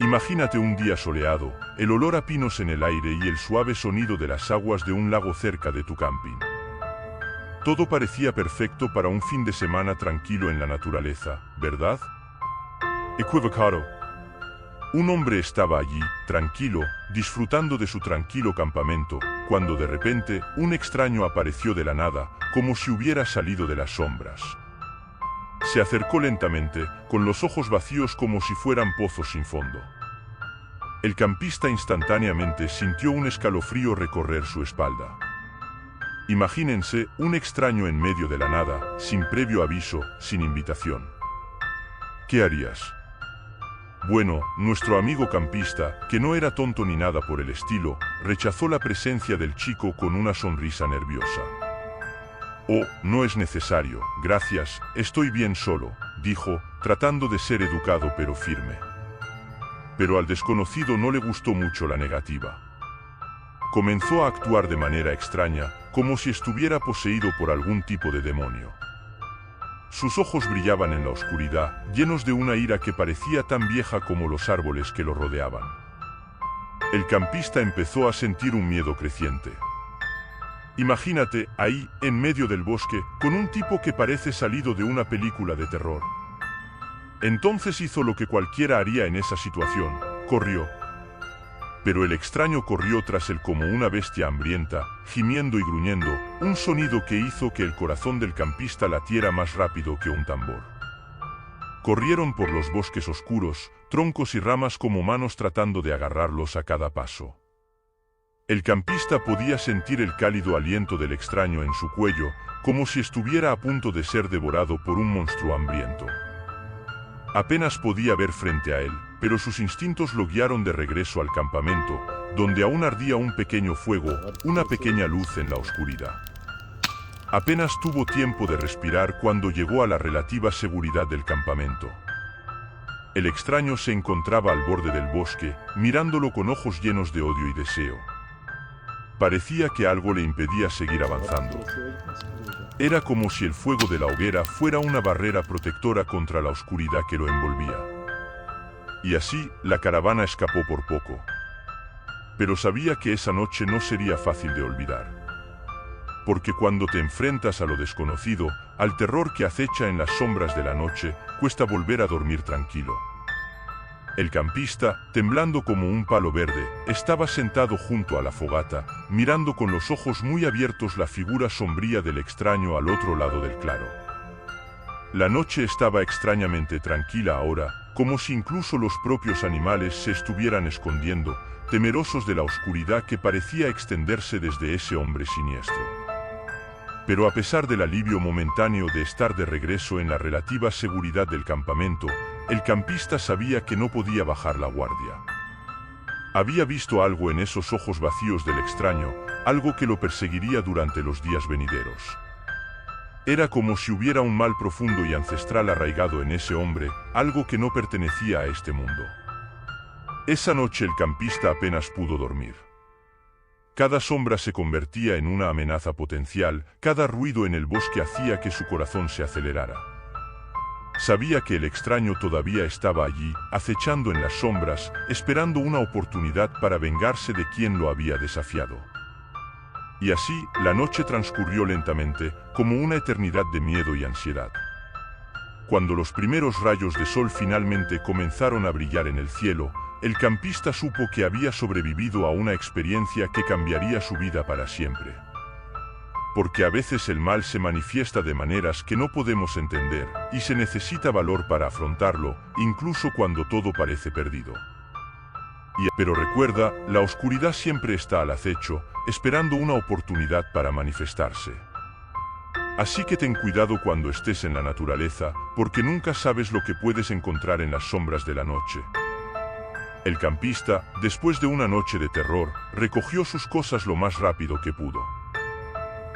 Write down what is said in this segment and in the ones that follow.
Imagínate un día soleado, el olor a pinos en el aire y el suave sonido de las aguas de un lago cerca de tu camping. Todo parecía perfecto para un fin de semana tranquilo en la naturaleza, ¿verdad? Equivocado. Un hombre estaba allí, tranquilo, disfrutando de su tranquilo campamento, cuando de repente, un extraño apareció de la nada, como si hubiera salido de las sombras. Se acercó lentamente, con los ojos vacíos como si fueran pozos sin fondo. El campista instantáneamente sintió un escalofrío recorrer su espalda. Imagínense, un extraño en medio de la nada, sin previo aviso, sin invitación. ¿Qué harías? Bueno, nuestro amigo campista, que no era tonto ni nada por el estilo, rechazó la presencia del chico con una sonrisa nerviosa. «Oh, no es necesario, gracias, estoy bien solo», dijo, tratando de ser educado pero firme. Pero al desconocido no le gustó mucho la negativa. Comenzó a actuar de manera extraña, como si estuviera poseído por algún tipo de demonio. Sus ojos brillaban en la oscuridad, llenos de una ira que parecía tan vieja como los árboles que lo rodeaban. El campista empezó a sentir un miedo creciente. Imagínate, ahí, en medio del bosque, con un tipo que parece salido de una película de terror. Entonces hizo lo que cualquiera haría en esa situación, corrió. Pero el extraño corrió tras él como una bestia hambrienta, gimiendo y gruñendo, un sonido que hizo que el corazón del campista latiera más rápido que un tambor. Corrieron por los bosques oscuros, troncos y ramas como manos tratando de agarrarlos a cada paso. El campista podía sentir el cálido aliento del extraño en su cuello, como si estuviera a punto de ser devorado por un monstruo hambriento. Apenas podía ver frente a él, pero sus instintos lo guiaron de regreso al campamento, donde aún ardía un pequeño fuego, una pequeña luz en la oscuridad. Apenas tuvo tiempo de respirar cuando llegó a la relativa seguridad del campamento. El extraño se encontraba al borde del bosque, mirándolo con ojos llenos de odio y deseo. Parecía que algo le impedía seguir avanzando. Era como si el fuego de la hoguera fuera una barrera protectora contra la oscuridad que lo envolvía. Y así, la caravana escapó por poco. Pero sabía que esa noche no sería fácil de olvidar. Porque cuando te enfrentas a lo desconocido, al terror que acecha en las sombras de la noche, cuesta volver a dormir tranquilo. El campista, temblando como un palo verde, estaba sentado junto a la fogata, mirando con los ojos muy abiertos la figura sombría del extraño al otro lado del claro. La noche estaba extrañamente tranquila ahora, como si incluso los propios animales se estuvieran escondiendo, temerosos de la oscuridad que parecía extenderse desde ese hombre siniestro. Pero a pesar del alivio momentáneo de estar de regreso en la relativa seguridad del campamento, el campista sabía que no podía bajar la guardia. Había visto algo en esos ojos vacíos del extraño, algo que lo perseguiría durante los días venideros. Era como si hubiera un mal profundo y ancestral arraigado en ese hombre, algo que no pertenecía a este mundo. Esa noche el campista apenas pudo dormir. Cada sombra se convertía en una amenaza potencial, cada ruido en el bosque hacía que su corazón se acelerara. Sabía que el extraño todavía estaba allí, acechando en las sombras, esperando una oportunidad para vengarse de quien lo había desafiado. Y así, la noche transcurrió lentamente, como una eternidad de miedo y ansiedad. Cuando los primeros rayos de sol finalmente comenzaron a brillar en el cielo, el campista supo que había sobrevivido a una experiencia que cambiaría su vida para siempre. Porque a veces el mal se manifiesta de maneras que no podemos entender, y se necesita valor para afrontarlo, incluso cuando todo parece perdido. Pero recuerda, la oscuridad siempre está al acecho, esperando una oportunidad para manifestarse. Así que ten cuidado cuando estés en la naturaleza, porque nunca sabes lo que puedes encontrar en las sombras de la noche. El campista, después de una noche de terror, recogió sus cosas lo más rápido que pudo.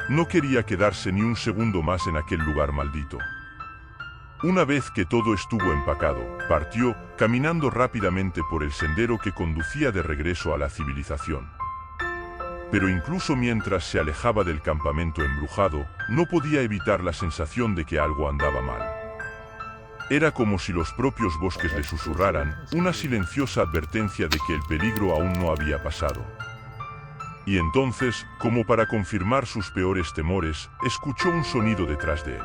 No quería quedarse ni un segundo más en aquel lugar maldito. Una vez que todo estuvo empacado, partió, caminando rápidamente por el sendero que conducía de regreso a la civilización. Pero incluso mientras se alejaba del campamento embrujado, no podía evitar la sensación de que algo andaba mal. Era como si los propios bosques le susurraran una silenciosa advertencia de que el peligro aún no había pasado. Y entonces, como para confirmar sus peores temores, escuchó un sonido detrás de él.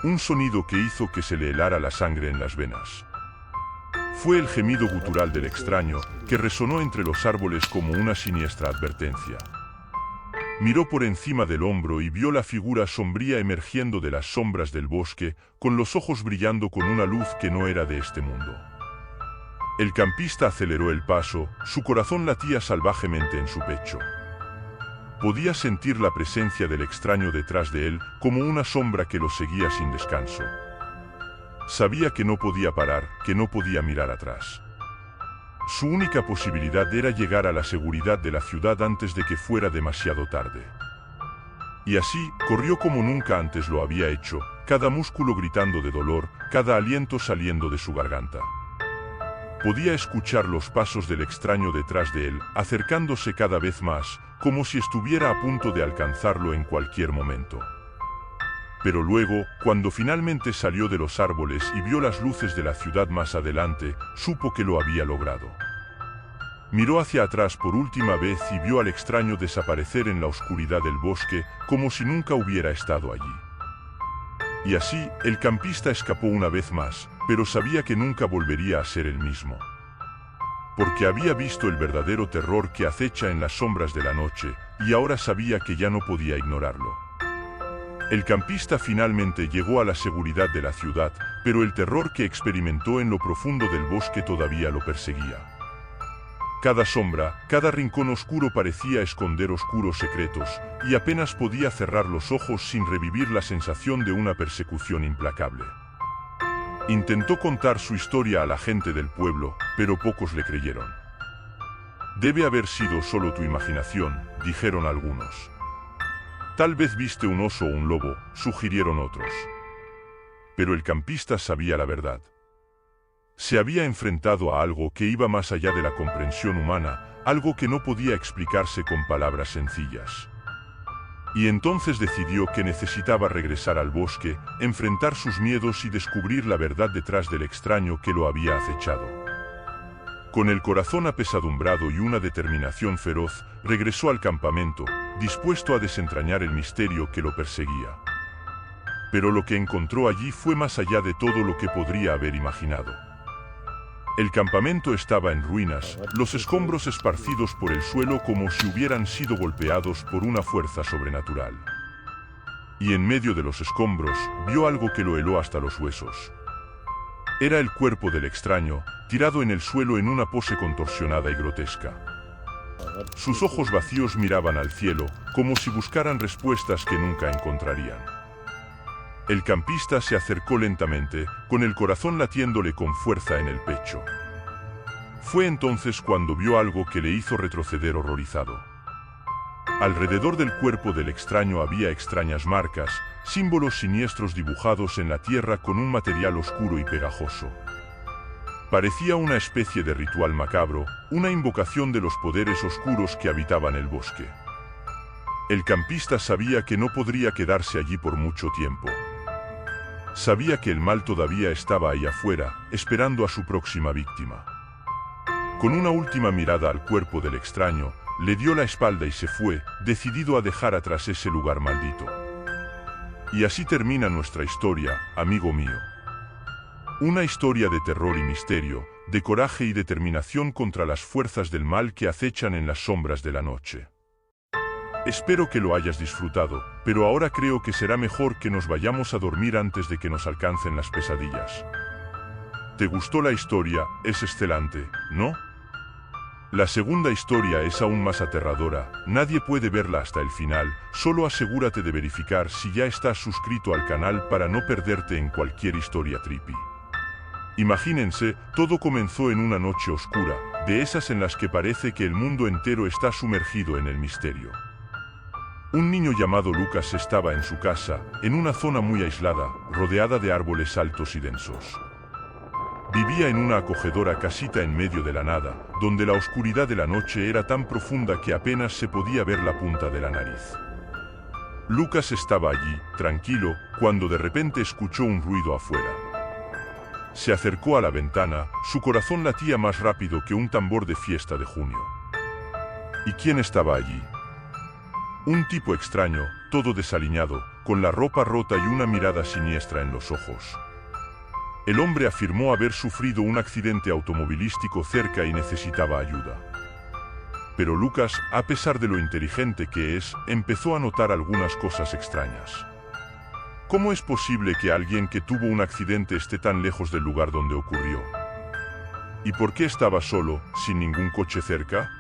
Un sonido que hizo que se le helara la sangre en las venas. Fue el gemido gutural del extraño, que resonó entre los árboles como una siniestra advertencia. Miró por encima del hombro y vio la figura sombría emergiendo de las sombras del bosque, con los ojos brillando con una luz que no era de este mundo. El campista aceleró el paso, su corazón latía salvajemente en su pecho. Podía sentir la presencia del extraño detrás de él, como una sombra que lo seguía sin descanso. Sabía que no podía parar, que no podía mirar atrás. Su única posibilidad era llegar a la seguridad de la ciudad antes de que fuera demasiado tarde. Y así, corrió como nunca antes lo había hecho, cada músculo gritando de dolor, cada aliento saliendo de su garganta. Podía escuchar los pasos del extraño detrás de él, acercándose cada vez más, como si estuviera a punto de alcanzarlo en cualquier momento. Pero luego, cuando finalmente salió de los árboles y vio las luces de la ciudad más adelante, supo que lo había logrado. Miró hacia atrás por última vez y vio al extraño desaparecer en la oscuridad del bosque, como si nunca hubiera estado allí. Y así, el campista escapó una vez más, pero sabía que nunca volvería a ser el mismo. Porque había visto el verdadero terror que acecha en las sombras de la noche, y ahora sabía que ya no podía ignorarlo. El campista finalmente llegó a la seguridad de la ciudad, pero el terror que experimentó en lo profundo del bosque todavía lo perseguía. Cada sombra, cada rincón oscuro parecía esconder oscuros secretos, y apenas podía cerrar los ojos sin revivir la sensación de una persecución implacable. Intentó contar su historia a la gente del pueblo, pero pocos le creyeron. «Debe haber sido solo tu imaginación», dijeron algunos. «Tal vez viste un oso o un lobo», sugirieron otros. Pero el campista sabía la verdad. Se había enfrentado a algo que iba más allá de la comprensión humana, algo que no podía explicarse con palabras sencillas. Y entonces decidió que necesitaba regresar al bosque, enfrentar sus miedos y descubrir la verdad detrás del extraño que lo había acechado. Con el corazón apesadumbrado y una determinación feroz, regresó al campamento, dispuesto a desentrañar el misterio que lo perseguía. Pero lo que encontró allí fue más allá de todo lo que podría haber imaginado. El campamento estaba en ruinas, los escombros esparcidos por el suelo como si hubieran sido golpeados por una fuerza sobrenatural. Y en medio de los escombros, vio algo que lo heló hasta los huesos. Era el cuerpo del extraño, tirado en el suelo en una pose contorsionada y grotesca. Sus ojos vacíos miraban al cielo, como si buscaran respuestas que nunca encontrarían. El campista se acercó lentamente, con el corazón latiéndole con fuerza en el pecho. Fue entonces cuando vio algo que le hizo retroceder horrorizado. Alrededor del cuerpo del extraño había extrañas marcas, símbolos siniestros dibujados en la tierra con un material oscuro y pegajoso. Parecía una especie de ritual macabro, una invocación de los poderes oscuros que habitaban el bosque. El campista sabía que no podría quedarse allí por mucho tiempo. Sabía que el mal todavía estaba ahí afuera, esperando a su próxima víctima. Con una última mirada al cuerpo del extraño, le dio la espalda y se fue, decidido a dejar atrás ese lugar maldito. Y así termina nuestra historia, amigo mío. Una historia de terror y misterio, de coraje y determinación contra las fuerzas del mal que acechan en las sombras de la noche. Espero que lo hayas disfrutado, pero ahora creo que será mejor que nos vayamos a dormir antes de que nos alcancen las pesadillas. ¿Te gustó la historia? Es excelente, ¿no? La segunda historia es aún más aterradora, nadie puede verla hasta el final, solo asegúrate de verificar si ya estás suscrito al canal para no perderte en cualquier historia trippy. Imagínense, todo comenzó en una noche oscura, de esas en las que parece que el mundo entero está sumergido en el misterio. Un niño llamado Lucas estaba en su casa, en una zona muy aislada, rodeada de árboles altos y densos. Vivía en una acogedora casita en medio de la nada, donde la oscuridad de la noche era tan profunda que apenas se podía ver la punta de la nariz. Lucas estaba allí, tranquilo, cuando de repente escuchó un ruido afuera. Se acercó a la ventana, su corazón latía más rápido que un tambor de fiesta de junio. ¿Y quién estaba allí? Un tipo extraño, todo desaliñado, con la ropa rota y una mirada siniestra en los ojos. El hombre afirmó haber sufrido un accidente automovilístico cerca y necesitaba ayuda. Pero Lucas, a pesar de lo inteligente que es, empezó a notar algunas cosas extrañas. ¿Cómo es posible que alguien que tuvo un accidente esté tan lejos del lugar donde ocurrió? ¿Y por qué estaba solo, sin ningún coche cerca?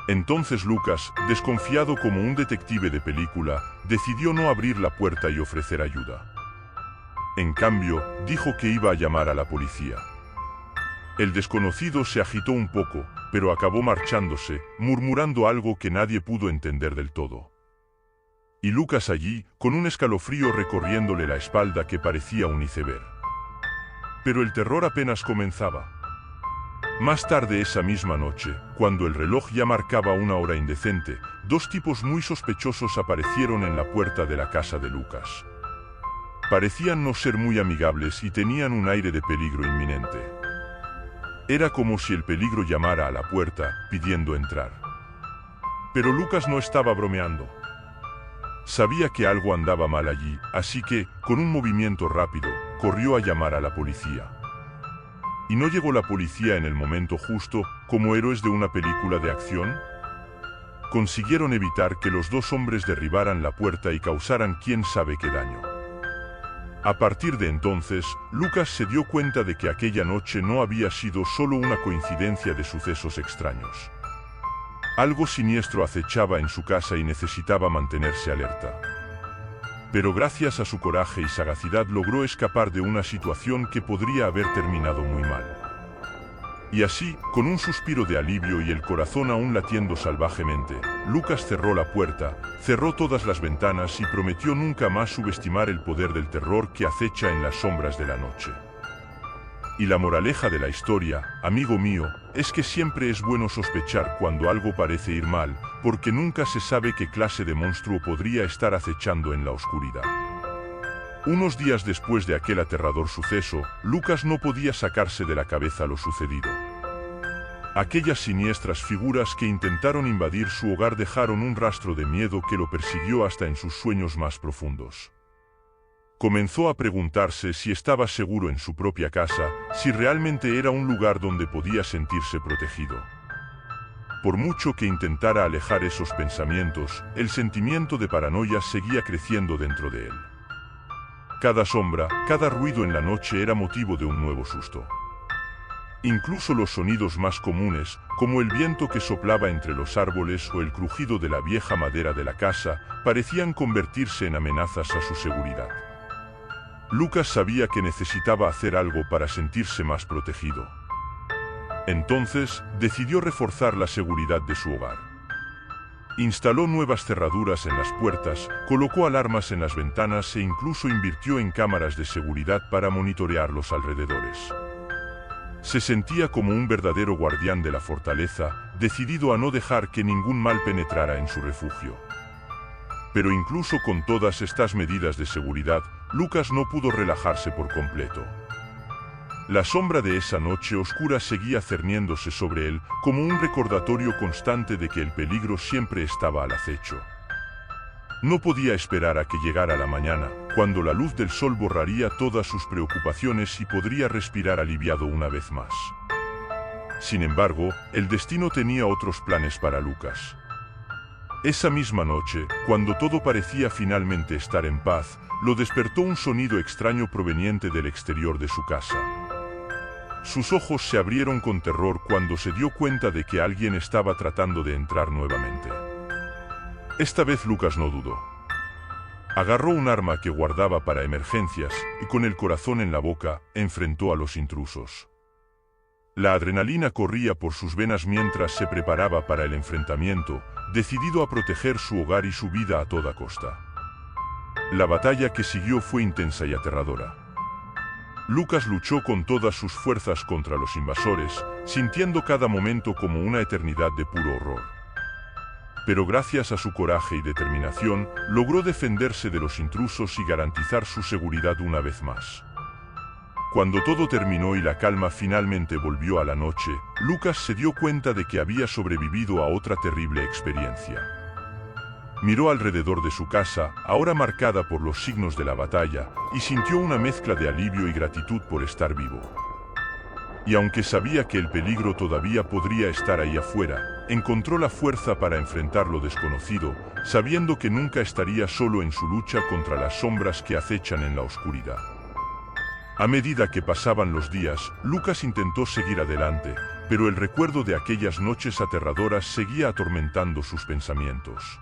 Entonces Lucas, desconfiado como un detective de película, decidió no abrir la puerta y ofrecer ayuda. En cambio, dijo que iba a llamar a la policía. El desconocido se agitó un poco, pero acabó marchándose, murmurando algo que nadie pudo entender del todo. Y Lucas allí, con un escalofrío recorriéndole la espalda que parecía un iceberg. Pero el terror apenas comenzaba. Más tarde esa misma noche, cuando el reloj ya marcaba una hora indecente, dos tipos muy sospechosos aparecieron en la puerta de la casa de Lucas. Parecían no ser muy amigables y tenían un aire de peligro inminente. Era como si el peligro llamara a la puerta, pidiendo entrar. Pero Lucas no estaba bromeando. Sabía que algo andaba mal allí, así que, con un movimiento rápido, corrió a llamar a la policía. ¿Y no llegó la policía en el momento justo, como héroes de una película de acción? Consiguieron evitar que los dos hombres derribaran la puerta y causaran quién sabe qué daño. A partir de entonces, Lucas se dio cuenta de que aquella noche no había sido solo una coincidencia de sucesos extraños. Algo siniestro acechaba en su casa y necesitaba mantenerse alerta. Pero gracias a su coraje y sagacidad logró escapar de una situación que podría haber terminado muy mal. Y así, con un suspiro de alivio y el corazón aún latiendo salvajemente, Lucas cerró la puerta, cerró todas las ventanas y prometió nunca más subestimar el poder del terror que acecha en las sombras de la noche. Y la moraleja de la historia, amigo mío, es que siempre es bueno sospechar cuando algo parece ir mal, porque nunca se sabe qué clase de monstruo podría estar acechando en la oscuridad. Unos días después de aquel aterrador suceso, Lucas no podía sacarse de la cabeza lo sucedido. Aquellas siniestras figuras que intentaron invadir su hogar dejaron un rastro de miedo que lo persiguió hasta en sus sueños más profundos. Comenzó a preguntarse si estaba seguro en su propia casa, si realmente era un lugar donde podía sentirse protegido. Por mucho que intentara alejar esos pensamientos, el sentimiento de paranoia seguía creciendo dentro de él. Cada sombra, cada ruido en la noche era motivo de un nuevo susto. Incluso los sonidos más comunes, como el viento que soplaba entre los árboles o el crujido de la vieja madera de la casa, parecían convertirse en amenazas a su seguridad. Lucas sabía que necesitaba hacer algo para sentirse más protegido. Entonces, decidió reforzar la seguridad de su hogar. Instaló nuevas cerraduras en las puertas, colocó alarmas en las ventanas e incluso invirtió en cámaras de seguridad para monitorear los alrededores. Se sentía como un verdadero guardián de la fortaleza, decidido a no dejar que ningún mal penetrara en su refugio. Pero incluso con todas estas medidas de seguridad, Lucas no pudo relajarse por completo. La sombra de esa noche oscura seguía cerniéndose sobre él, como un recordatorio constante de que el peligro siempre estaba al acecho. No podía esperar a que llegara la mañana, cuando la luz del sol borraría todas sus preocupaciones y podría respirar aliviado una vez más. Sin embargo, el destino tenía otros planes para Lucas. Esa misma noche, cuando todo parecía finalmente estar en paz, lo despertó un sonido extraño proveniente del exterior de su casa. Sus ojos se abrieron con terror cuando se dio cuenta de que alguien estaba tratando de entrar nuevamente. Esta vez Lucas no dudó. Agarró un arma que guardaba para emergencias y con el corazón en la boca, enfrentó a los intrusos. La adrenalina corría por sus venas mientras se preparaba para el enfrentamiento, decidido a proteger su hogar y su vida a toda costa. La batalla que siguió fue intensa y aterradora. Lucas luchó con todas sus fuerzas contra los invasores, sintiendo cada momento como una eternidad de puro horror. Pero gracias a su coraje y determinación, logró defenderse de los intrusos y garantizar su seguridad una vez más. Cuando todo terminó y la calma finalmente volvió a la noche, Lucas se dio cuenta de que había sobrevivido a otra terrible experiencia. Miró alrededor de su casa, ahora marcada por los signos de la batalla, y sintió una mezcla de alivio y gratitud por estar vivo. Y aunque sabía que el peligro todavía podría estar ahí afuera, encontró la fuerza para enfrentar lo desconocido, sabiendo que nunca estaría solo en su lucha contra las sombras que acechan en la oscuridad. A medida que pasaban los días, Lucas intentó seguir adelante, pero el recuerdo de aquellas noches aterradoras seguía atormentando sus pensamientos.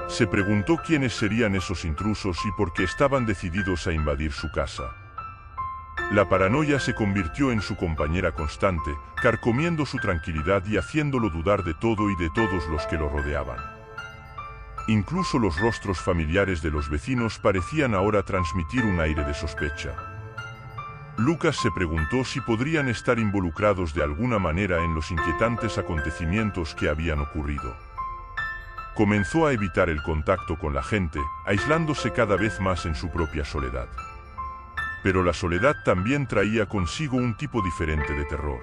Se preguntó quiénes serían esos intrusos y por qué estaban decididos a invadir su casa. La paranoia se convirtió en su compañera constante, carcomiendo su tranquilidad y haciéndolo dudar de todo y de todos los que lo rodeaban. Incluso los rostros familiares de los vecinos parecían ahora transmitir un aire de sospecha. Lucas se preguntó si podrían estar involucrados de alguna manera en los inquietantes acontecimientos que habían ocurrido. Comenzó a evitar el contacto con la gente, aislándose cada vez más en su propia soledad. Pero la soledad también traía consigo un tipo diferente de terror.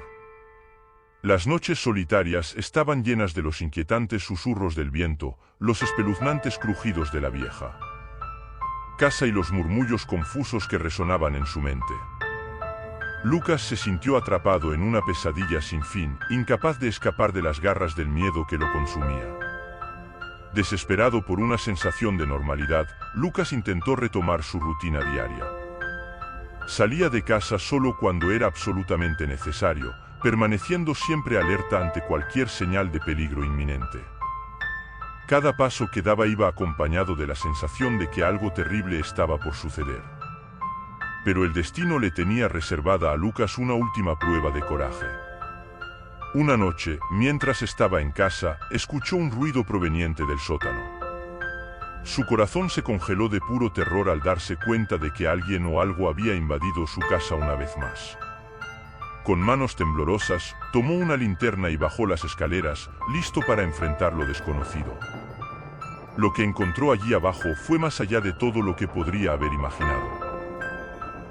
Las noches solitarias estaban llenas de los inquietantes susurros del viento, los espeluznantes crujidos de la vieja casa y los murmullos confusos que resonaban en su mente. Lucas se sintió atrapado en una pesadilla sin fin, incapaz de escapar de las garras del miedo que lo consumía. Desesperado por una sensación de normalidad, Lucas intentó retomar su rutina diaria. Salía de casa solo cuando era absolutamente necesario, permaneciendo siempre alerta ante cualquier señal de peligro inminente. Cada paso que daba iba acompañado de la sensación de que algo terrible estaba por suceder. Pero el destino le tenía reservada a Lucas una última prueba de coraje. Una noche, mientras estaba en casa, escuchó un ruido proveniente del sótano. Su corazón se congeló de puro terror al darse cuenta de que alguien o algo había invadido su casa una vez más. Con manos temblorosas, tomó una linterna y bajó las escaleras, listo para enfrentar lo desconocido. Lo que encontró allí abajo fue más allá de todo lo que podría haber imaginado.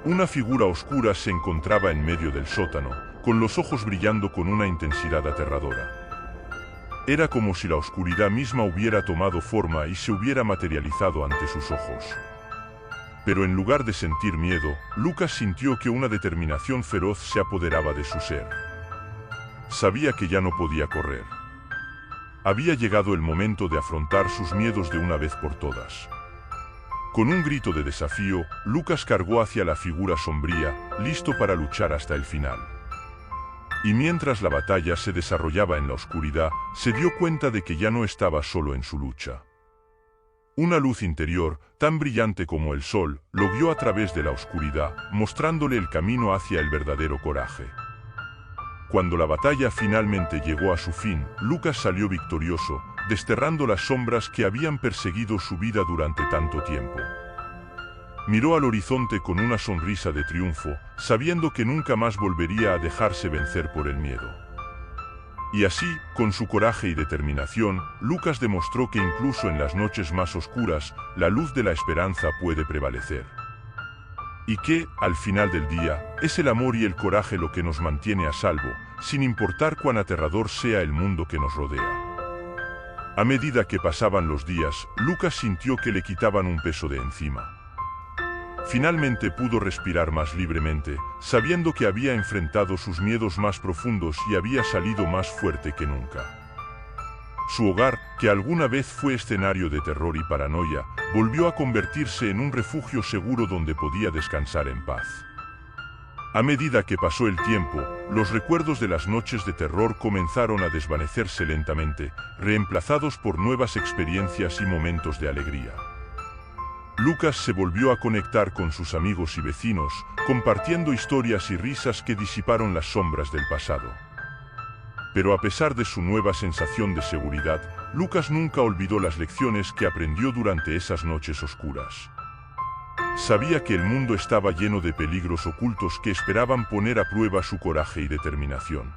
Una figura oscura se encontraba en medio del sótano, con los ojos brillando con una intensidad aterradora. Era como si la oscuridad misma hubiera tomado forma y se hubiera materializado ante sus ojos. Pero en lugar de sentir miedo, Lucas sintió que una determinación feroz se apoderaba de su ser. Sabía que ya no podía correr. Había llegado el momento de afrontar sus miedos de una vez por todas. Con un grito de desafío, Lucas cargó hacia la figura sombría, listo para luchar hasta el final. Y mientras la batalla se desarrollaba en la oscuridad, se dio cuenta de que ya no estaba solo en su lucha. Una luz interior, tan brillante como el sol, lo guió a través de la oscuridad, mostrándole el camino hacia el verdadero coraje. Cuando la batalla finalmente llegó a su fin, Lucas salió victorioso, desterrando las sombras que habían perseguido su vida durante tanto tiempo. Miró al horizonte con una sonrisa de triunfo, sabiendo que nunca más volvería a dejarse vencer por el miedo. Y así, con su coraje y determinación, Lucas demostró que incluso en las noches más oscuras, la luz de la esperanza puede prevalecer. Y que, al final del día, es el amor y el coraje lo que nos mantiene a salvo, sin importar cuán aterrador sea el mundo que nos rodea. A medida que pasaban los días, Lucas sintió que le quitaban un peso de encima. Finalmente pudo respirar más libremente, sabiendo que había enfrentado sus miedos más profundos y había salido más fuerte que nunca. Su hogar, que alguna vez fue escenario de terror y paranoia, volvió a convertirse en un refugio seguro donde podía descansar en paz. A medida que pasó el tiempo, los recuerdos de las noches de terror comenzaron a desvanecerse lentamente, reemplazados por nuevas experiencias y momentos de alegría. Lucas se volvió a conectar con sus amigos y vecinos, compartiendo historias y risas que disiparon las sombras del pasado. Pero a pesar de su nueva sensación de seguridad, Lucas nunca olvidó las lecciones que aprendió durante esas noches oscuras. Sabía que el mundo estaba lleno de peligros ocultos que esperaban poner a prueba su coraje y determinación.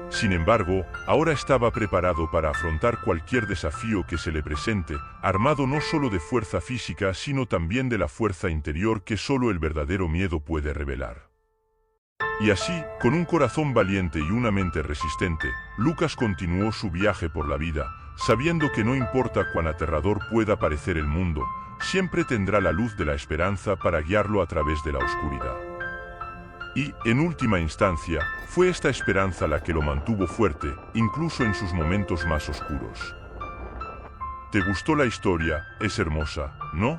Sin embargo, ahora estaba preparado para afrontar cualquier desafío que se le presente, armado no solo de fuerza física sino también de la fuerza interior que solo el verdadero miedo puede revelar. Y así, con un corazón valiente y una mente resistente, Lucas continuó su viaje por la vida, sabiendo que no importa cuán aterrador pueda parecer el mundo, siempre tendrá la luz de la esperanza para guiarlo a través de la oscuridad. Y, en última instancia, fue esta esperanza la que lo mantuvo fuerte, incluso en sus momentos más oscuros. ¿Te gustó la historia? Es hermosa, ¿no?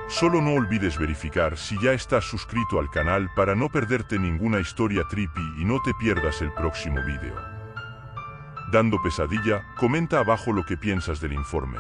Solo no olvides verificar si ya estás suscrito al canal para no perderte ninguna historia trippy y no te pierdas el próximo vídeo. Dando pesadilla, comenta abajo lo que piensas del informe.